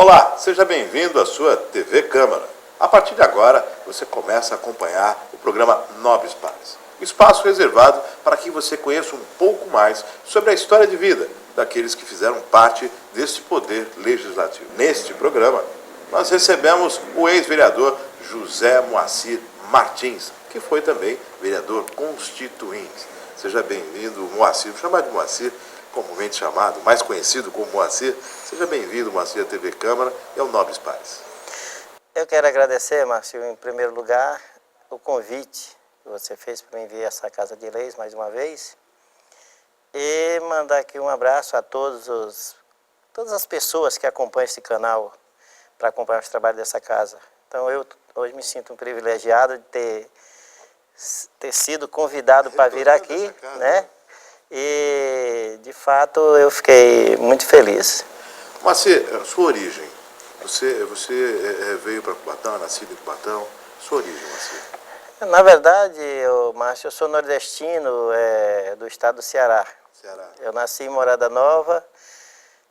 Olá, seja bem-vindo à sua TV Câmara. A partir de agora, você começa a acompanhar o programa Nobres Pares. Um espaço reservado para que você conheça um pouco mais sobre a história de vida daqueles que fizeram parte deste poder legislativo. Neste programa, nós recebemos o ex-vereador José Moacir Martins, que foi também vereador constituinte. Seja bem-vindo, Moacir. Vou chamar de Moacir, comumente chamado, mais conhecido como Moacir. Seja bem-vindo, Moacir, à TV Câmara e ao Nobres Pares. Eu quero agradecer, Márcio, em primeiro lugar, o convite que você fez para mim vir a essa Casa de Leis mais uma vez e mandar aqui um abraço a todas as pessoas que acompanham esse canal para acompanhar os trabalhos dessa casa. Então eu hoje me sinto um privilegiado de ter sido convidado para vir aqui, né? E de fato eu fiquei muito feliz. Moacir, sua origem, você veio para Cubatão, nascido em Cubatão, sua origem, Moacir? Na verdade, Márcio, eu sou nordestino do estado do Ceará. Eu nasci em Morada Nova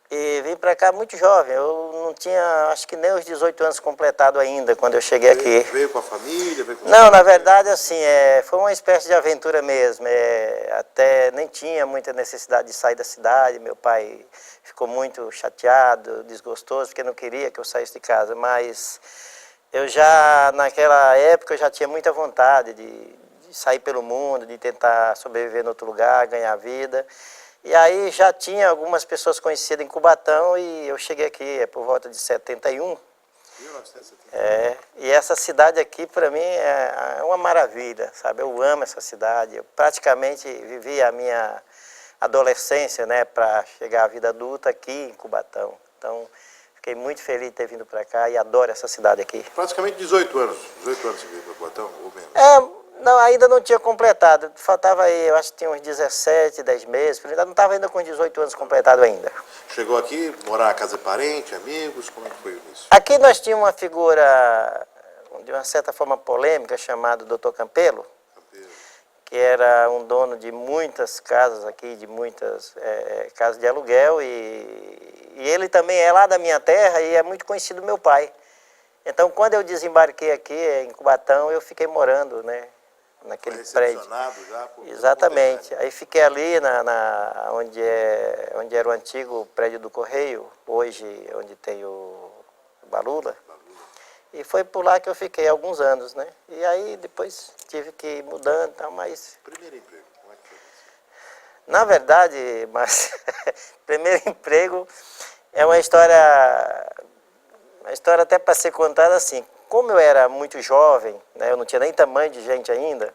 e vim para cá muito jovem. Eu não tinha, acho que nem os 18 anos completado ainda quando eu cheguei aqui. Veio com a família? Veio com Não, na verdade, assim, foi uma espécie de aventura mesmo. Até nem tinha muita necessidade de sair da cidade. Meu pai ficou muito chateado, desgostoso, porque não queria que eu saísse de casa. Mas eu já, naquela época, eu já tinha muita vontade de sair pelo mundo, de tentar sobreviver em outro lugar, ganhar vida. E aí já tinha algumas pessoas conhecidas em Cubatão e eu cheguei aqui por volta de 71. 1971. E essa cidade aqui para mim é uma maravilha, sabe? Eu amo essa cidade. Eu praticamente vivi a minha adolescência, né, para chegar à vida adulta aqui em Cubatão. Então, fiquei muito feliz de ter vindo para cá e adoro essa cidade aqui. Praticamente 18 anos. 18 anos você veio para Cubatão, ou menos? Não, ainda não tinha completado. Faltava aí, eu acho que tinha uns 17, 10 meses. Eu ainda não estava ainda com 18 anos completado ainda. Chegou aqui, morar na casa de parente, amigos, como é que foi isso? Aqui nós tínhamos uma figura, de uma certa forma polêmica, chamado Dr. Campelo, que era um dono de muitas casas aqui, de muitas casas de aluguel. E ele também é lá da minha terra e é muito conhecido do meu pai. Então, quando eu desembarquei aqui em Cubatão, eu fiquei morando, né? Naquele prédio. Já por Exatamente. Aí fiquei ali onde era o antigo prédio do Correio, hoje onde tem o Balula. E foi por lá que eu fiquei alguns anos, né? E aí depois tive que ir mudando e tal, mas... Primeiro emprego, como é que foi isso? Na verdade, mas primeiro emprego é uma história até para ser contada assim. Como eu era muito jovem, né, eu não tinha nem tamanho de gente ainda,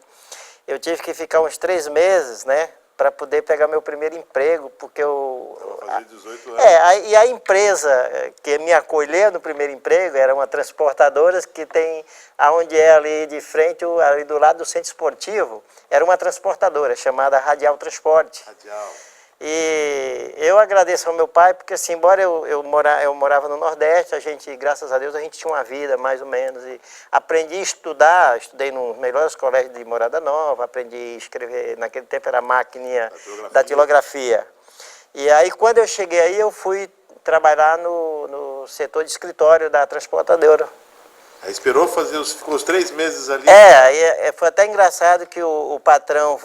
eu tive que ficar uns 3 meses, né, para poder pegar meu primeiro emprego, porque eu... Fazer 18 anos. E a empresa que me acolheu no primeiro emprego era uma transportadora que tem, aonde é ali de frente, ali do lado do centro esportivo, era uma transportadora chamada Radial Transporte. Radial. E eu agradeço ao meu pai, porque assim, embora eu morava no Nordeste, a gente, graças a Deus, a gente tinha uma vida mais ou menos. E aprendi a estudar, estudei nos melhores colégios de Morada Nova, aprendi a escrever, naquele tempo era a maquininha da datilografia. E aí, quando eu cheguei aí, eu fui trabalhar no setor de escritório da transportadora. Aí esperou ficou os 3 meses ali? Foi até engraçado que o patrão,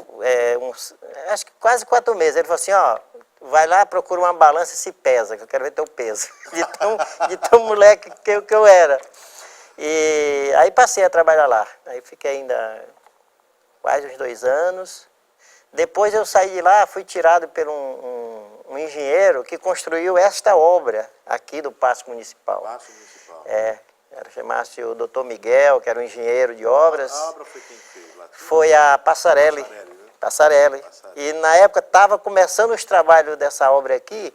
acho que quase 4 meses, ele falou assim, ó, vai lá, procura uma balança e se pesa, que eu quero ver teu peso. De tão moleque que eu era. E aí passei a trabalhar lá. Aí fiquei ainda quase uns 2 anos. Depois eu saí de lá, fui tirado por um engenheiro que construiu esta obra aqui do Paço Municipal. Paço Municipal. Chamasse o Dr. Miguel, que era um engenheiro de obras. A obra foi quem fez lá? Foi a Passarelli. Passarelli. E na época estava começando os trabalhos dessa obra aqui,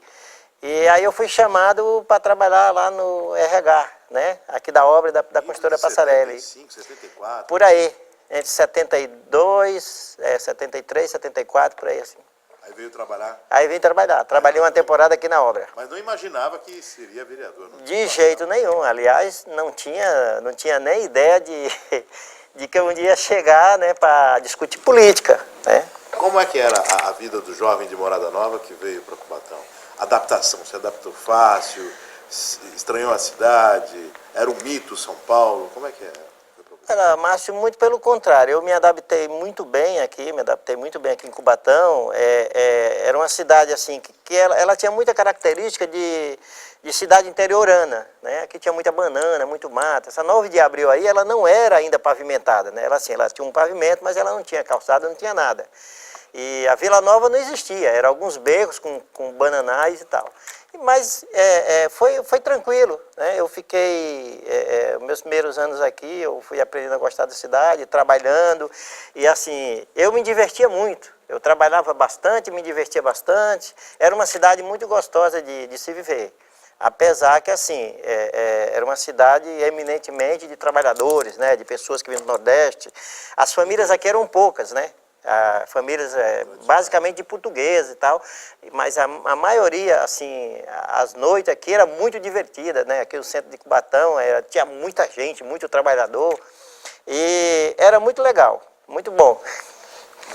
e aí eu fui chamado para trabalhar lá no RH, né? Aqui da obra da construtora Passarelli. 75, 74? Por aí, entre 72, 73, 74, por aí assim. Aí veio trabalhar? Aí vim trabalhar. Trabalhei uma temporada aqui na obra. Mas não imaginava que seria vereador? De jeito nenhum. Aliás, não tinha nem ideia de que eu um dia ia chegar, né, para discutir política, né? Como é que era a vida do jovem de Morada Nova que veio para Cubatão? Adaptação, se adaptou fácil? estranhou a cidade? Era um mito São Paulo? Como é que é? Era, Márcio, muito pelo contrário. Eu me adaptei muito bem aqui, em Cubatão. Era uma cidade assim que ela tinha muita característica de cidade interiorana, né? Aqui tinha muita banana, muito mato. Essa 9 de abril aí, ela não era ainda pavimentada, né? Ela tinha um pavimento, mas ela não tinha calçada, não tinha nada. E a Vila Nova não existia, eram alguns becos com bananais e tal. Mas foi tranquilo, né? Eu fiquei, meus primeiros anos aqui, eu fui aprendendo a gostar da cidade, trabalhando, e assim, eu me divertia muito. Eu trabalhava bastante, me divertia bastante, era uma cidade muito gostosa de se viver. Apesar que, assim, era uma cidade eminentemente de trabalhadores, né? De pessoas que vinham do Nordeste. As famílias aqui eram poucas, né? Famílias basicamente de portugueses e tal, mas a maioria, assim, as noites aqui era muito divertida, né? Aqui no centro de Cubatão tinha muita gente, muito trabalhador, e era muito legal, muito bom.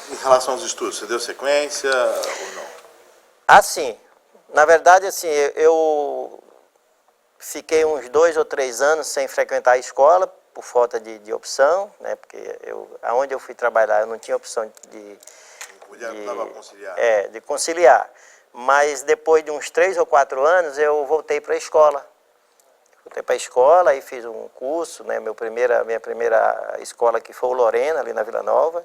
Em relação aos estudos, você deu sequência ou não? Assim, na verdade, assim, eu fiquei uns 2 ou 3 anos sem frequentar a escola, por falta de opção, né? Porque aonde eu fui trabalhar eu não tinha opção de conciliar. Mas depois de uns 3 ou 4 anos eu voltei para a escola. Voltei para a escola e fiz um curso, né? Minha primeira escola que foi o Lorena, ali na Vila Nova.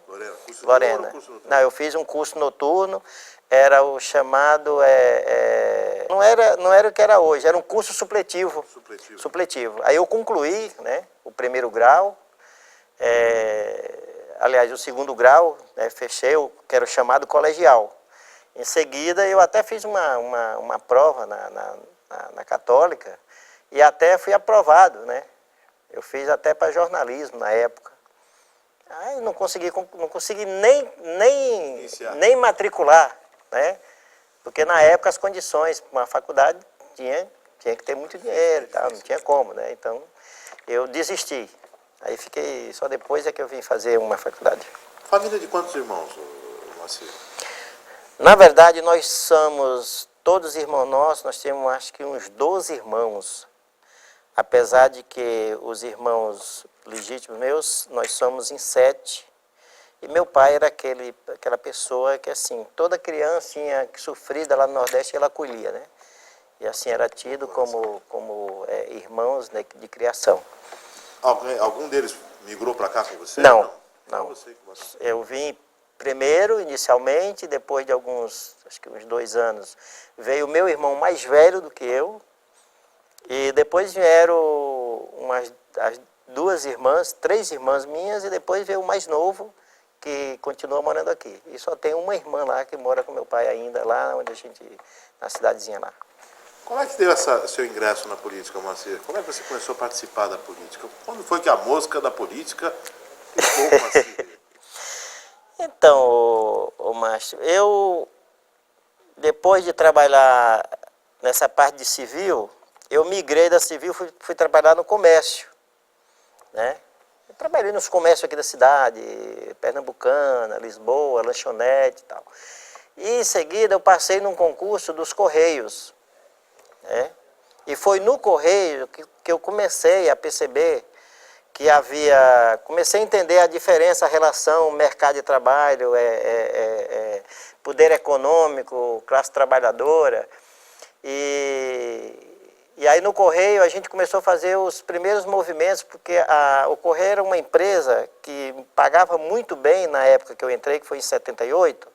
Lorena. Não, eu fiz um curso noturno, era o chamado, não era o que era hoje, era um curso supletivo. Supletivo. Aí eu concluí, né, o primeiro grau, aliás, o segundo grau, né, fechei o que era o chamado colegial. Em seguida, eu até fiz uma prova na Católica e até fui aprovado, né? Eu fiz até para jornalismo na época. Aí não consegui nem matricular, né? Porque na época as condições para uma faculdade tinha que ter muito dinheiro e tal, não tinha como, né? Então eu desisti. Aí só depois é que eu vim fazer uma faculdade. Família de quantos irmãos, Moacir? Na verdade, nós somos todos irmãos nossos, nós temos acho que uns 12 irmãos. Apesar de que os irmãos legítimos meus, nós somos em 7. E meu pai era aquela pessoa que, assim, toda criancinha que sofrida lá no Nordeste, ele acolhia, né? E assim, era tido como irmãos, né, de criação. Algum deles migrou para cá com você? Não. Eu vim primeiro, inicialmente, depois de acho que uns 2 anos, veio o meu irmão mais velho do que eu, e depois vieram as 2 irmãs, 3 irmãs minhas, e depois veio o mais novo, que continua morando aqui. E só tem uma irmã lá que mora com meu pai ainda, lá onde na cidadezinha lá. Como é que deu seu ingresso na política, Moacir? Como é que você começou a participar da política? Quando foi que a mosca da política ficou com Moacir? Então, Márcio, eu, depois de trabalhar nessa parte de civil, eu migrei da civil e fui trabalhar no comércio, né? Eu trabalhei nos comércios aqui da cidade, Pernambucana, Lisboa, lanchonete e tal. E em seguida eu passei num concurso dos Correios, né? E foi no Correio que eu comecei a perceber que comecei a entender a diferença, a relação mercado de trabalho, poder econômico, classe trabalhadora. E aí no Correio a gente começou a fazer os primeiros movimentos, porque o Correio era uma empresa que pagava muito bem na época que eu entrei, que foi em 78,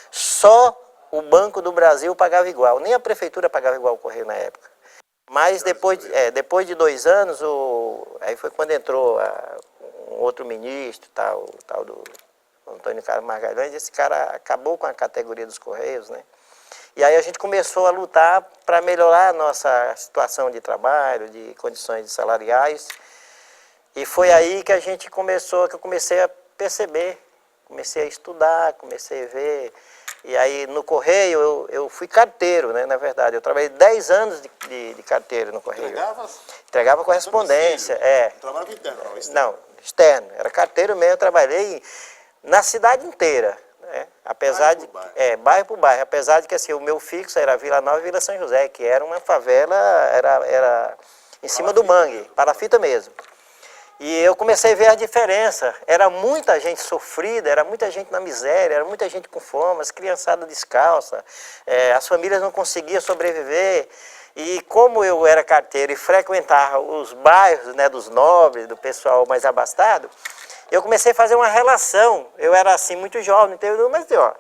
só o Banco do Brasil pagava igual, nem a prefeitura pagava igual o Correio na época. Mas depois de 2 anos, aí foi quando entrou um outro ministro, o tal do Antônio Carlos Magalhães, esse cara acabou com a categoria dos Correios, né? E aí a gente começou a lutar para melhorar a nossa situação de trabalho, de condições salariais. E foi aí que eu comecei a perceber, comecei a estudar, comecei a ver. E aí no Correio eu fui carteiro, né? Na verdade, eu trabalhei 10 anos de carteiro no Correio. Entregava correspondência, Não trabalhava interno, não, externo. Não, externo. Era carteiro mesmo, eu trabalhei na cidade inteira, né? Apesar Bairro por bairro. bairro por bairro, apesar de que assim, o meu fixo era Vila Nova e Vila São José, que era uma favela, era em cima do mangue, palafita mesmo. E eu comecei a ver a diferença. Era muita gente sofrida, era muita gente na miséria, era muita gente com fome, as criançadas descalças, as famílias não conseguiam sobreviver. E como eu era carteiro e frequentava os bairros, né, dos nobres, do pessoal mais abastado, eu comecei a fazer uma relação. Eu era assim muito jovem, mas ó,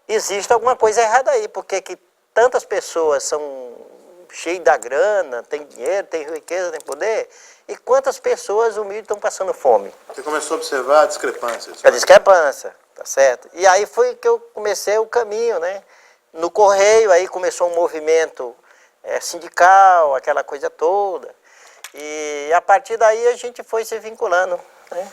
existe alguma coisa errada aí, porque que tantas pessoas são cheias da grana, tem dinheiro, tem riqueza, tem poder, e quantas pessoas humildes estão passando fome. Você começou a observar a discrepância. A discrepância, tá certo? E aí foi que eu comecei o caminho, né? No Correio, aí começou um movimento sindical, aquela coisa toda. E a partir daí a gente foi se vinculando, né?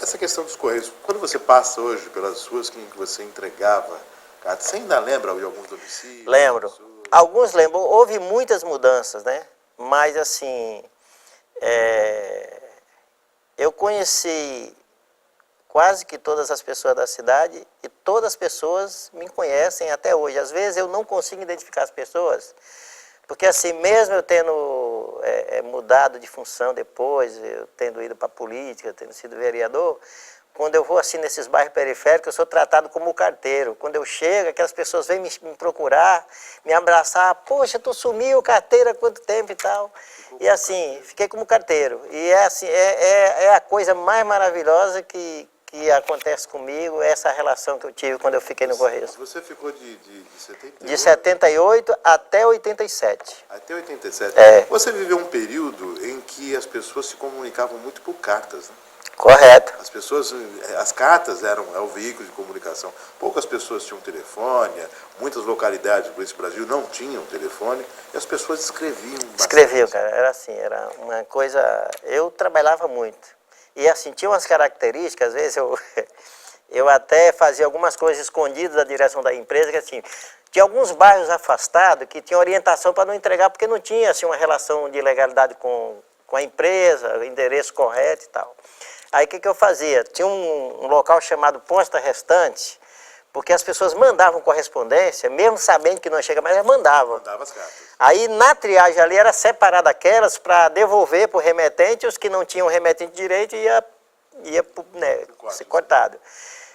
Essa questão dos Correios, quando você passa hoje pelas ruas que você entregava cartas, você ainda lembra de alguns domicílios? Lembro. Alguns lembram. Houve muitas mudanças, né? Mas assim, eu conheci quase que todas as pessoas da cidade e todas as pessoas me conhecem até hoje. Às vezes eu não consigo identificar as pessoas, porque assim, mesmo eu tendo mudado de função depois, eu tendo ido para a política, tendo sido vereador, quando eu vou assim nesses bairros periféricos, eu sou tratado como carteiro. Quando eu chego, aquelas pessoas vêm me procurar, me abraçar, poxa, tu sumiu, carteira há quanto tempo e tal. E assim, fiquei como carteiro. E assim, é a coisa mais maravilhosa que acontece comigo, essa relação que eu tive quando eu fiquei no Correio. Você ficou de 78? De 78 até 87. Até 87. É. Você viveu um período em que as pessoas se comunicavam muito por cartas, né? Correto. As cartas eram o veículo de comunicação. Poucas pessoas tinham telefone, muitas localidades por esse Brasil não tinham telefone, e as pessoas escreviam bastante. Escreviam, cara, era assim, era uma coisa... Eu trabalhava muito. E assim, tinha umas características, às vezes eu até fazia algumas coisas escondidas da direção da empresa, que assim, tinha alguns bairros afastados que tinham orientação para não entregar, porque não tinha assim, uma relação de legalidade com a empresa, o endereço correto e tal. Aí o que eu fazia? Tinha um local chamado Posta Restante, porque as pessoas mandavam correspondência, mesmo sabendo que não chega mais, elas mandavam. Mandava as cartas. Aí na triagem ali era separada aquelas para devolver para o remetente, os que não tinham remetente direito ia ser cortado.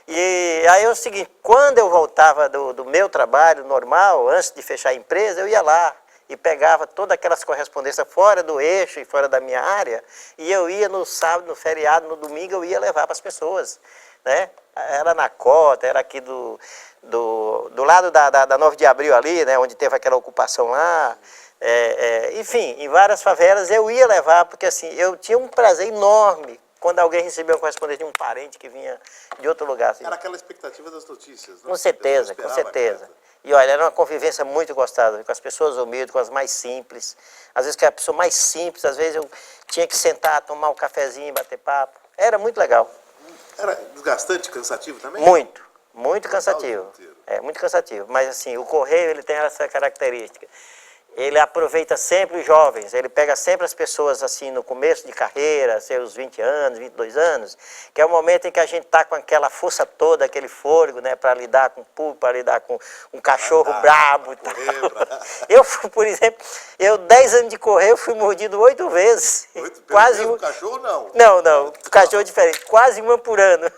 E aí é o seguinte, quando eu voltava do meu trabalho normal, antes de fechar a empresa, eu ia lá e pegava todas aquelas correspondências fora do eixo e fora da minha área, e eu ia no sábado, no feriado, no domingo, eu ia levar para as pessoas, né? Era na Cota, era aqui do lado da 9 de abril ali, né, onde teve aquela ocupação lá, enfim, em várias favelas eu ia levar, porque assim, eu tinha um prazer enorme quando alguém recebia uma correspondência de um parente que vinha de outro lugar. Assim. Era aquela expectativa das notícias, né? Com certeza, com certeza. E olha, era uma convivência muito gostosa, com as pessoas humildes, com as mais simples. Às vezes, que a pessoa mais simples, às vezes eu tinha que sentar, tomar um cafezinho, bater papo. Era muito legal. Era desgastante, cansativo também? Muito, muito cansativo. Muito cansativo. Mas assim, o Correio, ele tem essa característica. Ele aproveita sempre os jovens, ele pega sempre as pessoas assim no começo de carreira, seus 20 anos, 22 anos, que é o momento em que a gente está com aquela força toda, aquele fôlego, né, para lidar com o público, para lidar com um cachorro brabo e tal. Eu, por exemplo, 10 anos de Correio, eu fui mordido 8 vezes. 8 vezes? Quase Um cachorro não? Não, cachorro diferente, quase uma por ano.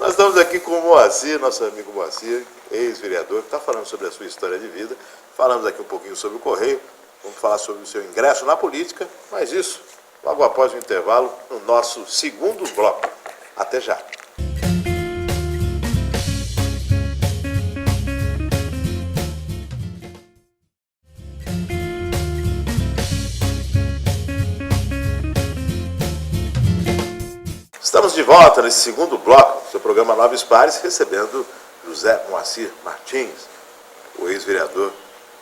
Nós estamos aqui com o Moacir, nosso amigo Moacir, ex-vereador, que está falando sobre a sua história de vida. Falamos aqui um pouquinho sobre o Correio, vamos falar sobre o seu ingresso na política, mas isso logo após o intervalo, no nosso segundo bloco. Até já. Estamos de volta nesse segundo bloco do seu programa Nobres Pares, recebendo José Moacir Martins, o ex-vereador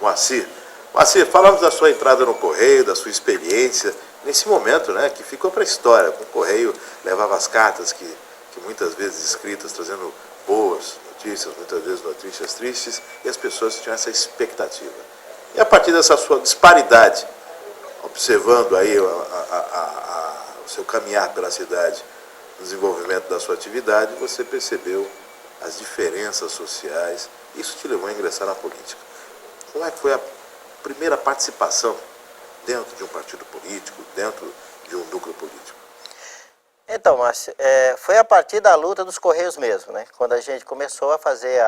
Moacir. Moacir, falamos da sua entrada no Correio, da sua experiência, nesse momento, né, que ficou para a história. O Correio levava as cartas que muitas vezes escritas, trazendo boas notícias, muitas vezes notícias tristes, e as pessoas tinham essa expectativa. E a partir dessa sua disparidade, observando aí o seu caminhar pela cidade, o desenvolvimento da sua atividade, você percebeu as diferenças sociais. Isso te levou a ingressar na política. Como é que foi a primeira participação dentro de um partido político, dentro de um núcleo político? Então, Márcio, foi a partir da luta dos Correios mesmo, né? Quando a gente começou a fazer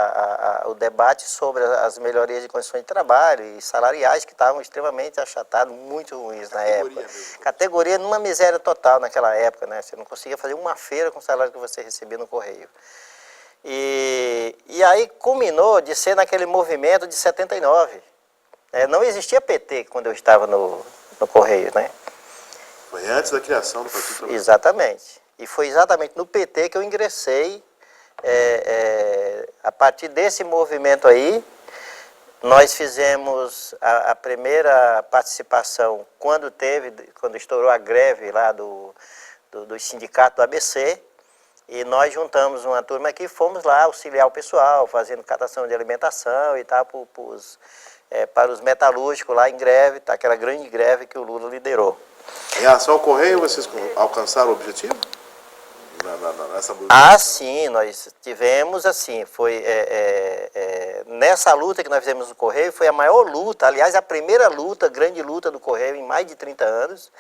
o debate sobre as melhorias de condições de trabalho e salariais que estavam extremamente achatados, muito ruins na época. Mesmo. Categoria numa miséria total naquela época, né? Você não conseguia fazer uma feira com o salário que você recebia no Correio. E aí culminou de ser naquele movimento de 79. Não existia PT quando eu estava no Correio, né? Foi antes da criação do Partido Trabalhador. Exatamente. E foi exatamente no PT que eu ingressei. A partir desse movimento aí, nós fizemos a primeira participação quando estourou a greve lá do sindicato do ABC. E nós juntamos uma turma aqui e fomos lá auxiliar o pessoal, fazendo catação de alimentação e tal, para os metalúrgicos lá em greve, aquela grande greve que o Lula liderou. Em relação ao Correio, vocês alcançaram o objetivo? Nessa sim, nós tivemos, assim, nessa luta que nós fizemos no Correio, foi a maior luta, aliás, a primeira luta, grande luta do Correio em mais de 30 anos,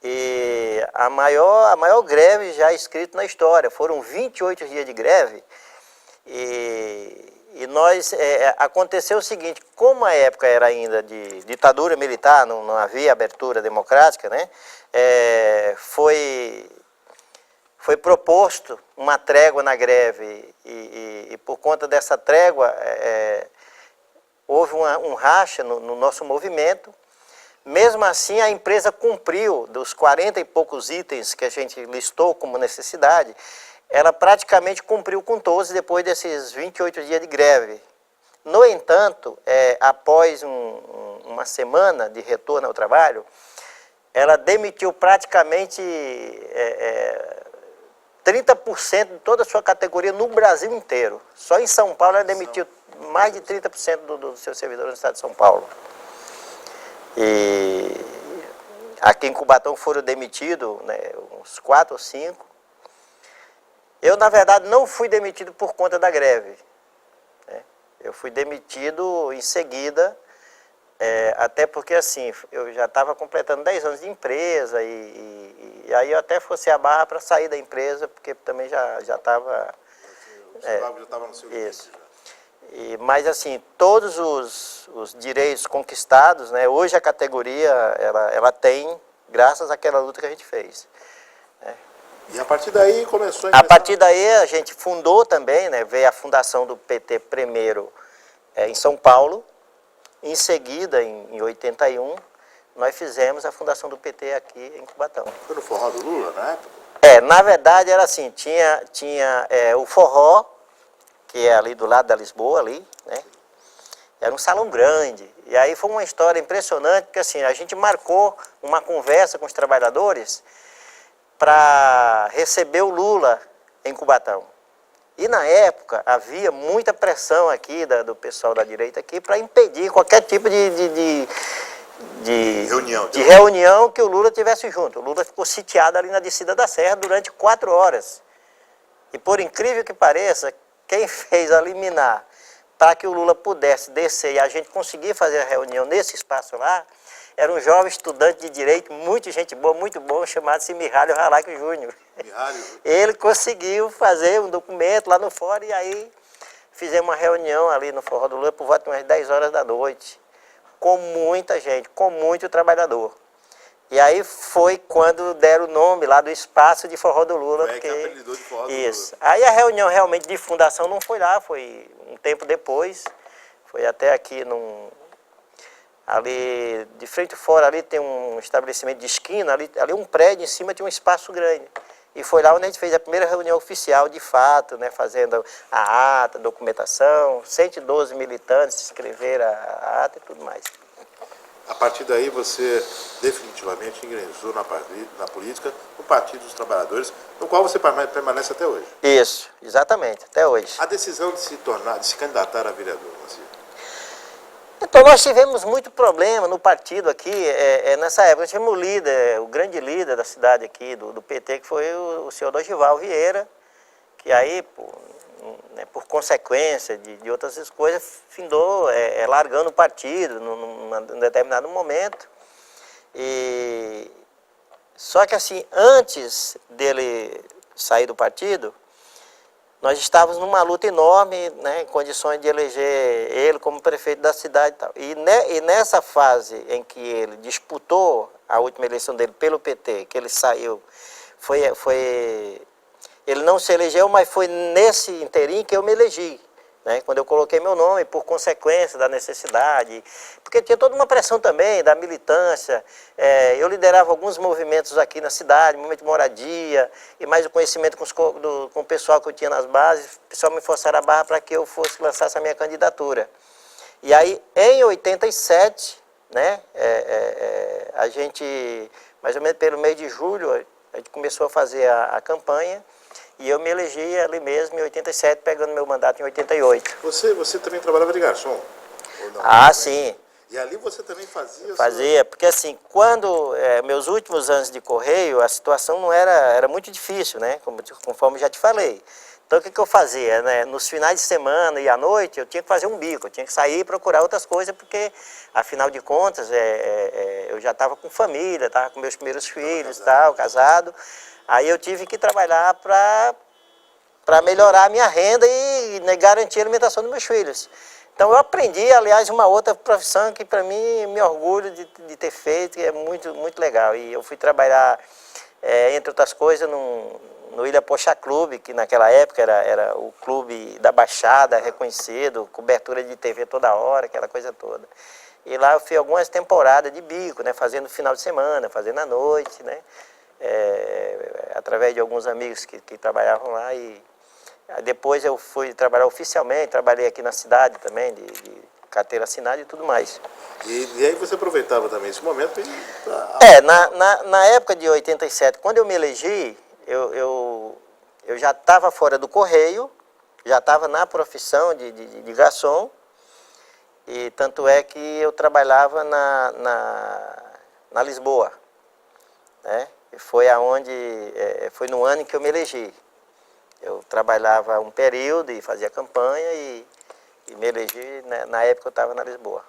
e a maior greve já escrita na história. Foram 28 dias de greve, e nós, aconteceu o seguinte, como a época era ainda de ditadura militar, não havia abertura democrática, né? Foi proposto uma trégua na greve e por conta dessa trégua houve um racha no nosso movimento. Mesmo assim, a empresa cumpriu dos 40 e poucos itens que a gente listou como necessidade, ela praticamente cumpriu com todos depois desses 28 dias de greve. No entanto, após uma semana de retorno ao trabalho, ela demitiu praticamente 30% de toda a sua categoria no Brasil inteiro. Só em São Paulo ela demitiu mais de 30% dos seus servidores no estado de São Paulo. E aqui em Cubatão foram demitidos, né, uns 4 ou 5. Eu, na verdade, não fui demitido por conta da greve, né? Eu fui demitido em seguida, até porque, assim, eu já estava completando 10 anos de empresa e aí eu até forcei a barra para sair da empresa, porque também já estava... já estava no seu limite. Isso. Mas, assim, todos os direitos conquistados, né, hoje a categoria, ela tem, graças àquela luta que a gente fez. Né? E a partir daí começou a partir daí a gente fundou também, né, veio a fundação do PT primeiro em São Paulo, em seguida, em 81, nós fizemos a fundação do PT aqui em Cubatão. Foi no forró do Lula, na época? Na verdade era assim, tinha o forró, que é ali do lado da Lisboa, ali, né? Era um salão grande. E aí foi uma história impressionante, porque assim, a gente marcou uma conversa com os trabalhadores para receber o Lula em Cubatão. E na época havia muita pressão aqui do pessoal da direita aqui para impedir qualquer tipo de reunião que o Lula tivesse junto. O Lula ficou sitiado ali na descida da Serra durante 4 horas. E por incrível que pareça, quem fez a liminar para que o Lula pudesse descer e a gente conseguir fazer a reunião nesse espaço lá, era um jovem estudante de direito, muito gente boa, muito bom, chamado-se Mihalio Halac Júnior. Ele conseguiu fazer um documento lá no fórum e aí fizemos uma reunião ali no Forró do Lula por volta de umas 10 horas da noite, com muita gente, com muito trabalhador. E aí foi quando deram o nome lá do espaço de Forró do Lula. Foi que apelidou de Forró do isso. Lula. Aí a reunião realmente de fundação não foi lá, foi um tempo depois. Foi até aqui ali de frente fora, ali tem um estabelecimento de esquina, ali um prédio em cima tinha um espaço grande. E foi lá onde a gente fez a primeira reunião oficial de fato, né, fazendo a ata, documentação, 112 militantes escreveram a ata e tudo mais. A partir daí você definitivamente ingressou na política, no Partido dos Trabalhadores, no qual você permanece até hoje. Isso, exatamente, até hoje. A decisão de se candidatar a vereador, Marcelo? Então nós tivemos muito problema no partido aqui, nessa época. Nós tivemos o grande líder da cidade aqui, do PT, que foi o senhor Dorival Vieira, que aí, né, por consequência de outras coisas, findou largando o partido num determinado momento. Só que assim, antes dele sair do partido, nós estávamos numa luta enorme, né, em condições de eleger ele como prefeito da cidade e tal. E nessa fase em que ele disputou a última eleição dele pelo PT, que ele saiu, ele não se elegeu, mas foi nesse interim que eu me elegi, né, quando eu coloquei meu nome, por consequência da necessidade, porque tinha toda uma pressão também da militância. Eu liderava alguns movimentos aqui na cidade, movimento de moradia, e mais o conhecimento com o pessoal que eu tinha nas bases, o pessoal me forçaram a barra para que eu fosse lançar essa minha candidatura. E aí, em 87, né, a gente, mais ou menos pelo mês de julho, a gente começou a fazer a campanha, e eu me elegi ali mesmo em 87, pegando meu mandato em 88. Você também trabalhava de garçom? Ou não? Ah, sim. E ali você também fazia? Fazia, porque assim, quando meus últimos anos de Correio, a situação não era muito difícil, né? Conforme já te falei. Então o que eu fazia, né? Nos finais de semana e à noite, eu tinha que fazer um bico, eu tinha que sair e procurar outras coisas, porque afinal de contas, eu já estava com família, estava com meus primeiros filhos, tal, casado. Aí eu tive que trabalhar para melhorar a minha renda e, né, garantir a alimentação dos meus filhos. Então eu aprendi, aliás, uma outra profissão que para mim me orgulho de ter feito, que é muito, muito legal. E eu fui trabalhar, entre outras coisas, no Ilha Poxa Clube, que naquela época era o clube da Baixada, reconhecido, cobertura de TV toda hora, aquela coisa toda. E lá eu fiz algumas temporadas de bico, né, fazendo final de semana, fazendo à noite, né, através de alguns amigos que trabalhavam lá. E depois eu fui trabalhar oficialmente, trabalhei aqui na cidade também, de carteira assinada e tudo mais. E aí você aproveitava também esse momento na época de 87, quando eu me elegi, eu já estava fora do Correio, já estava na profissão de garçom, e tanto é que eu trabalhava na Lisboa, né? E foi no ano em que eu me elegi. Eu trabalhava um período e fazia campanha e me elegi, né, na época eu estava na Lisboa.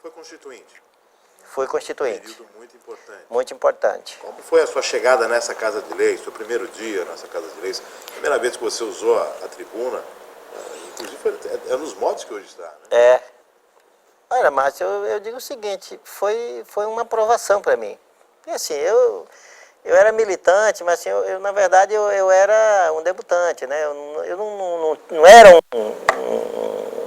Foi constituinte? Fui constituinte. Um período muito importante. Muito importante. Como foi a sua chegada nessa Casa de Leis, seu primeiro dia nessa Casa de Leis? Primeira vez que você usou a tribuna, inclusive é nos modos que hoje está, né? Olha, Márcio, eu digo o seguinte, foi uma aprovação para mim. E assim, eu era militante, mas assim, na verdade eu era um debutante, né? Eu não era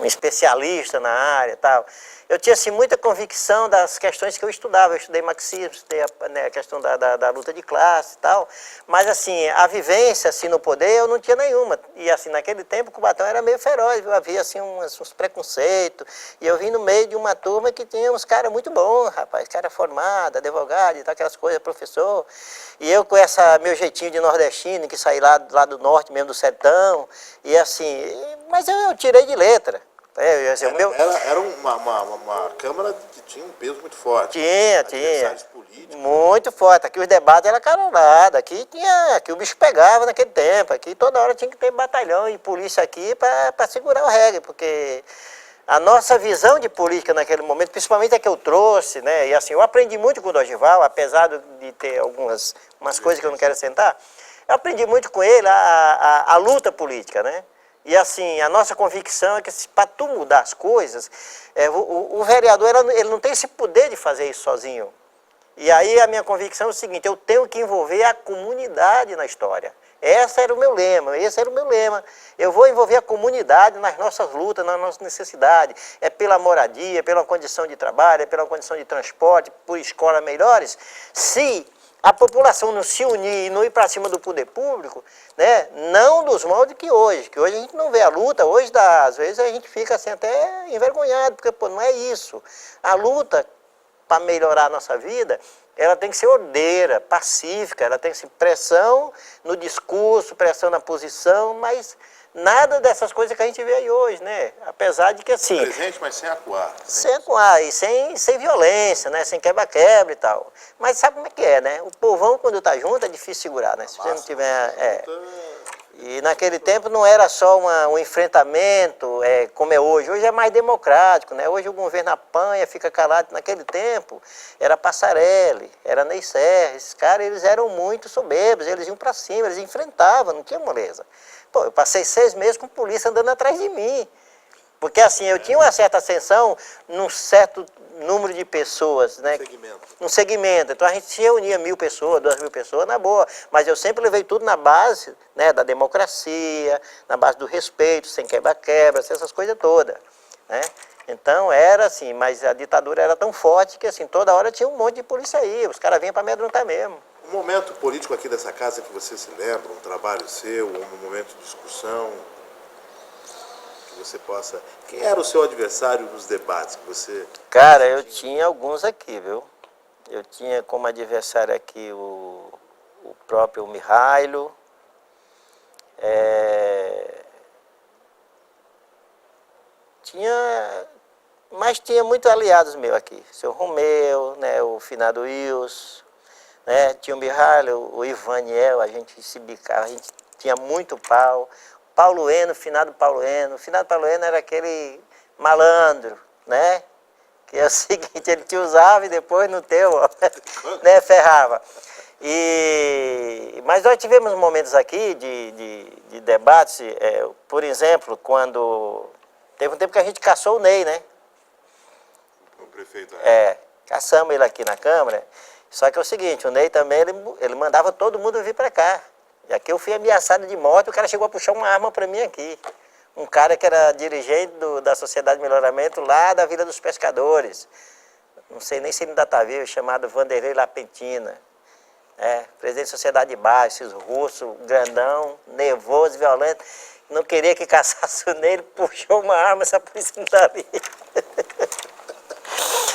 um especialista na área e tal. Eu tinha assim, muita convicção das questões que eu estudava. Eu estudei marxismo, estudei a questão da luta de classe e tal. Mas assim, a vivência assim, no poder eu não tinha nenhuma. E assim, naquele tempo o Cubatão era meio feroz, viu? Havia assim, uns preconceitos. E eu vim no meio de uma turma que tinha uns caras muito bons, rapaz. Cara formado, advogado e tal, aquelas coisas, professor. E eu com meu jeitinho de nordestino, que saí lá do norte mesmo, do sertão. E assim, mas eu tirei de letra. Era uma Câmara que tinha um peso muito forte. Tinha. Políticos. Muito forte. Aqui os debates eram caronados. Aqui o bicho pegava naquele tempo. Aqui toda hora tinha que ter batalhão e polícia aqui para segurar o reggae, porque a nossa visão de política naquele momento, principalmente a que eu trouxe, né? E assim, eu aprendi muito com o Dorival, apesar de ter umas coisas que eu não quero sentar, eu aprendi muito com ele a luta política, né? E assim, a nossa convicção é que para tu mudar as coisas, o vereador ele não tem esse poder de fazer isso sozinho. E aí a minha convicção é o seguinte, eu tenho que envolver a comunidade na história. Esse era o meu lema. Eu vou envolver a comunidade nas nossas lutas, nas nossas necessidades. É pela moradia, pela condição de trabalho, é pela condição de transporte, por escolas melhores. Se a população não se unir e não ir para cima do poder público, né, não dos moldes que hoje a gente não vê a luta, hoje às vezes a gente fica assim até envergonhado, porque pô, não é isso. A luta para melhorar a nossa vida, ela tem que ser ordeira, pacífica, ela tem que ser pressão no discurso, pressão na posição, mas nada dessas coisas que a gente vê aí hoje, né? Apesar de que assim... Presente, mas sem acuar. Sem acuar, e sem violência, né? Sem quebra-quebra e tal. Mas sabe como é que é, né? O povão, quando tá junto, é difícil segurar, né? Se você não tiver... E naquele tempo não era só um enfrentamento, como é hoje. Hoje é mais democrático, né? Hoje o governo apanha, fica calado. Naquele tempo era Passarelli, era Ney Serra. Esses caras, eles eram muito soberbos, eles iam para cima, eles enfrentavam, não tinha moleza. Pô, eu passei 6 meses com polícia andando atrás de mim. Porque assim, eu tinha uma certa ascensão num certo número de pessoas, né? Um segmento. Então a gente se reunia 1.000 pessoas, 2.000 pessoas, na boa. Mas eu sempre levei tudo na base, né, da democracia, na base do respeito, sem quebra-quebra, essas coisas todas, né? Então era assim, mas a ditadura era tão forte que assim, toda hora tinha um monte de polícia aí, os caras vinham para amedrontar mesmo. Um momento político aqui dessa casa que você se lembra, um trabalho seu, um momento de discussão, que você possa... Quem era o seu adversário nos debates que você... Cara, eu tinha alguns aqui, viu? Eu tinha como adversário aqui o próprio Mihailo, mas tinha muitos aliados meus aqui. Seu Romeu, né, o finado Wilson, né, tinha o Mihailo, o Ivaniel, a gente se bicava, a gente tinha muito pau. Paulo Eno, finado Paulo Eno. O finado Paulo Eno era aquele malandro, né? Que é o seguinte, ele te usava e depois no teu, ó, né, ferrava. Mas nós tivemos momentos aqui de debates, por exemplo, quando... Teve um tempo que a gente caçou o Ney, né? O prefeito... Caçamos ele aqui na Câmara. Só que é o seguinte, o Ney também, ele mandava todo mundo vir para cá. E aqui eu fui ameaçado de morte, o cara chegou a puxar uma arma para mim aqui. Um cara que era dirigente da Sociedade de Melhoramento lá da Vila dos Pescadores. Não sei nem se ele ainda está vivo, chamado Vanderlei Lapentina. Presidente da Sociedade de Baixo, esses russos, grandão, nervoso, violento. Não queria que caçasse o Ney, ele puxou uma arma, essa polícia não está ali.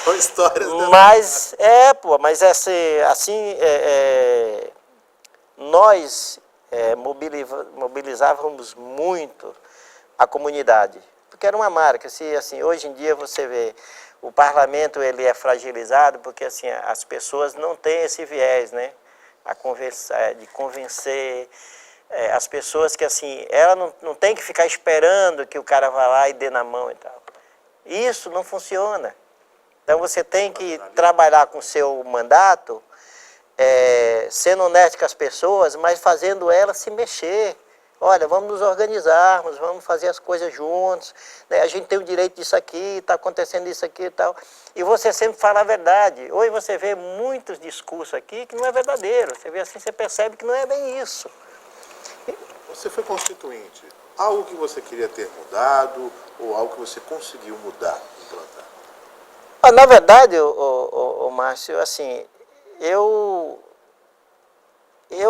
São histórias... Mas, nós mobilizávamos muito a comunidade, porque era uma marca. Assim, hoje em dia você vê, o parlamento ele é fragilizado porque assim, as pessoas não têm esse viés, né? De convencer as pessoas que assim, ela não tem que ficar esperando que o cara vá lá e dê na mão e tal. Isso não funciona. Então você tem que trabalhar com o seu mandato, sendo honesto com as pessoas, mas fazendo elas se mexer. Olha, vamos nos organizarmos, vamos fazer as coisas juntos, né? A gente tem o direito disso aqui, está acontecendo isso aqui e tal. E você sempre fala a verdade. Hoje você vê muitos discursos aqui que não é verdadeiro. Você vê assim, você percebe que não é bem isso. Você foi constituinte. Algo que você queria ter mudado ou algo que você conseguiu mudar, implantar? Na verdade, Márcio, assim, eu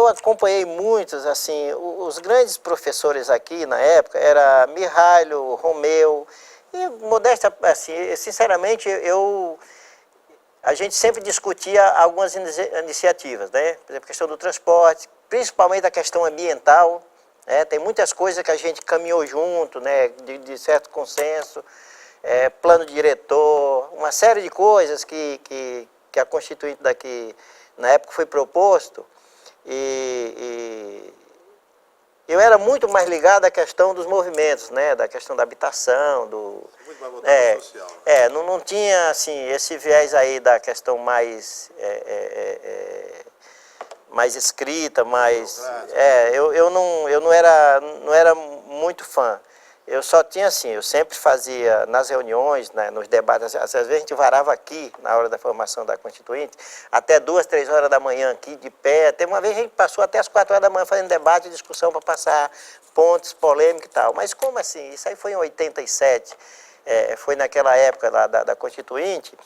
acompanhei muitos, assim, os grandes professores aqui na época era Mihailo, Romeu, e modéstia, assim, sinceramente, a gente sempre discutia algumas iniciativas, né? Por exemplo, a questão do transporte, principalmente a questão ambiental, né? Tem muitas coisas que a gente caminhou junto, né? De certo consenso, plano diretor, uma série de coisas que a Constituinte daqui, na época, foi proposto. E eu era muito mais ligado à questão dos movimentos, né? Da questão da habitação, muito mais voltado social, né? Não tinha assim esse viés aí da questão mais mais escrita, mais eu não era muito fã. Eu só tinha assim, eu sempre fazia nas reuniões, né, nos debates, às vezes a gente varava aqui, na hora da formação da Constituinte, até 2, 3 horas da manhã aqui, de pé. Até uma vez a gente passou até as 4 horas da manhã fazendo debate e discussão para passar pontos polêmicos e tal. Mas como assim? Isso aí foi em 87, foi naquela época da Constituinte.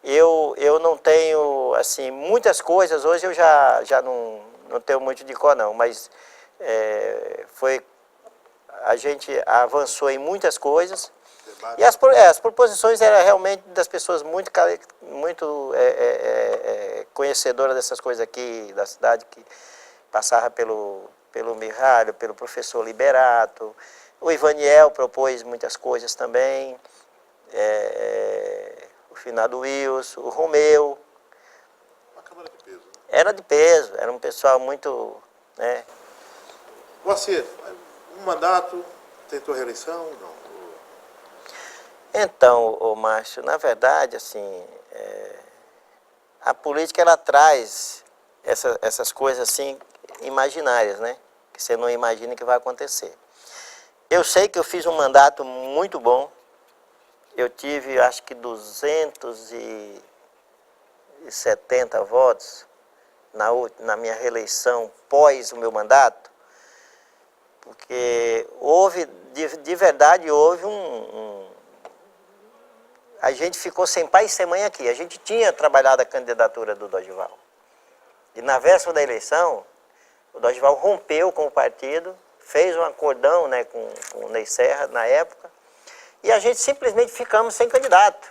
Eu não tenho, assim, muitas coisas, hoje eu já não tenho muito de cor não, mas a gente avançou em muitas coisas. E as proposições eram realmente das pessoas muito conhecedoras dessas coisas aqui da cidade, que passava pelo Mihailo, pelo professor Liberato. O Ivaniel propôs muitas coisas também, o finado Wilson, o Romeu. Uma Câmara de peso, né? Era de peso, era um pessoal muito, né? Moacir, um mandato, tentou reeleição? Não. Então, Márcio, na verdade, assim, a política ela traz essas coisas assim imaginárias, né? Que você não imagina que vai acontecer. Eu sei que eu fiz um mandato muito bom. Eu tive, acho que 270 votos na minha reeleição pós o meu mandato, porque houve, de verdade, houve a gente ficou sem pai e sem mãe aqui. A gente tinha trabalhado a candidatura do Dorival. E na véspera da eleição, o Dorival rompeu com o partido, fez um acordão, né, com o Ney Serra, na época, e a gente simplesmente ficamos sem candidato.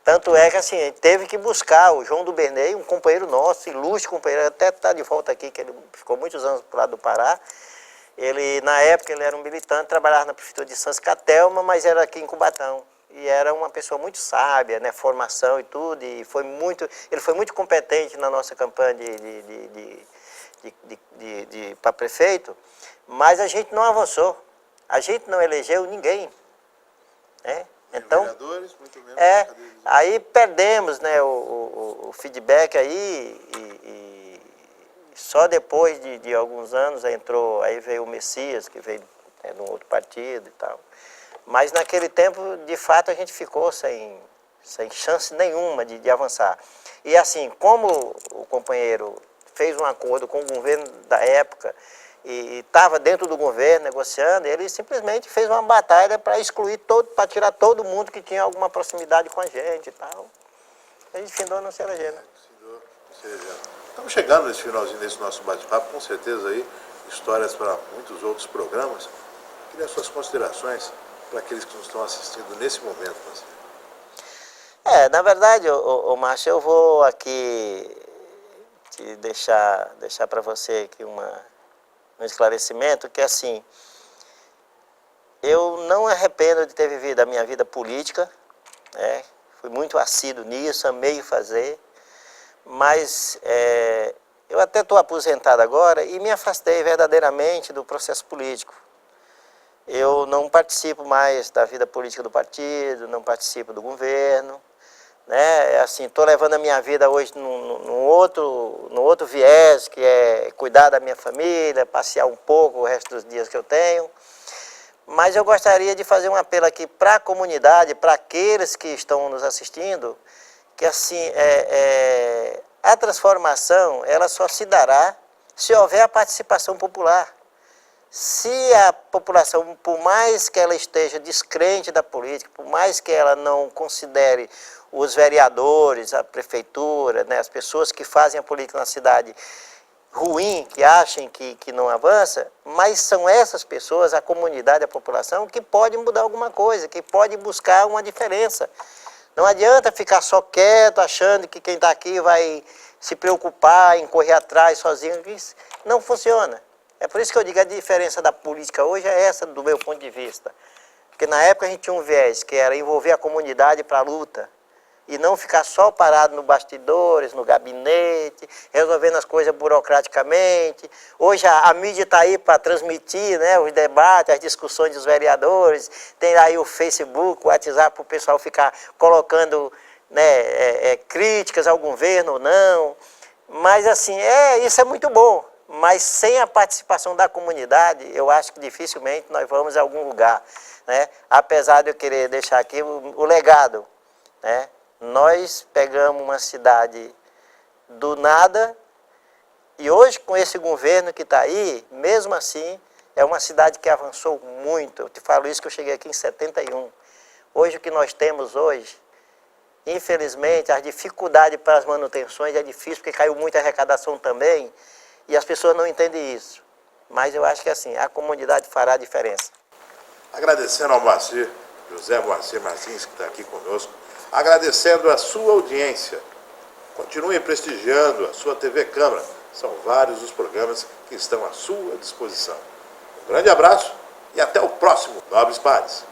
Tanto é que assim, a gente teve que buscar o João do Bernay, um companheiro nosso, ilustre companheiro, até está de volta aqui, que ele ficou muitos anos do lado do Pará. Ele, na época, ele era um militante, trabalhava na prefeitura de Santa Catelma, mas era aqui em Cubatão. E era uma pessoa muito sábia, né, formação e tudo, e ele foi muito competente na nossa campanha para prefeito, mas a gente não avançou, a gente não elegeu ninguém, né? Então, vereadores, muito menos aí perdemos, né, o feedback aí, e só depois de alguns anos aí veio o Messias, que veio de um outro partido e tal. Mas naquele tempo, de fato, a gente ficou sem chance nenhuma de avançar. E assim, como o companheiro fez um acordo com o governo da época e estava dentro do governo negociando, ele simplesmente fez uma batalha para excluir para tirar todo mundo que tinha alguma proximidade com a gente e tal. A gente findou não se elegendo. Estamos chegando nesse finalzinho desse nosso bate-papo, com certeza aí, histórias para muitos outros programas. Queria suas considerações para aqueles que nos estão assistindo nesse momento, Moacir. Na verdade, Márcio, eu vou aqui te deixar para você aqui um esclarecimento, que assim, eu não arrependo de ter vivido a minha vida política, né? Fui muito assíduo nisso, amei fazer, mas eu até estou aposentado agora e me afastei verdadeiramente do processo político. Eu não participo mais da vida política do partido, não participo do governo, né? Assim, estou levando a minha vida hoje num outro viés, que é cuidar da minha família, passear um pouco o resto dos dias que eu tenho. Mas eu gostaria de fazer um apelo aqui para a comunidade, para aqueles que estão nos assistindo, que assim, a transformação ela só se dará se houver a participação popular. Se a população, por mais que ela esteja descrente da política, por mais que ela não considere os vereadores, a prefeitura, né, as pessoas que fazem a política na cidade ruim, que achem que não avança, mas são essas pessoas, a comunidade, a população, que pode mudar alguma coisa, que pode buscar uma diferença. Não adianta ficar só quieto, achando que quem está aqui vai se preocupar em correr atrás sozinho. Isso não funciona. É por isso que eu digo, a diferença da política hoje é essa, do meu ponto de vista. Porque na época a gente tinha um viés, que era envolver a comunidade para a luta, e não ficar só parado nos bastidores, no gabinete, resolvendo as coisas burocraticamente. Hoje a mídia está aí para transmitir, né, os debates, as discussões dos vereadores, tem aí o Facebook, o WhatsApp, para o pessoal ficar colocando, né, críticas ao governo ou não. Mas assim, isso é muito bom. Mas sem a participação da comunidade, eu acho que dificilmente nós vamos a algum lugar, né? Apesar de eu querer deixar aqui o legado, né? Nós pegamos uma cidade do nada e hoje com esse governo que está aí, mesmo assim, é uma cidade que avançou muito. Eu te falo isso que eu cheguei aqui em 71. Hoje o que nós temos hoje, infelizmente, as dificuldades para as manutenções é difícil, porque caiu muita arrecadação também. E as pessoas não entendem isso. Mas eu acho que assim, a comunidade fará a diferença. Agradecendo ao Moacir, José Moacir Martins, que está aqui conosco, agradecendo a sua audiência. Continue prestigiando a sua TV Câmara. São vários os programas que estão à sua disposição. Um grande abraço e até o próximo Nobres Pares.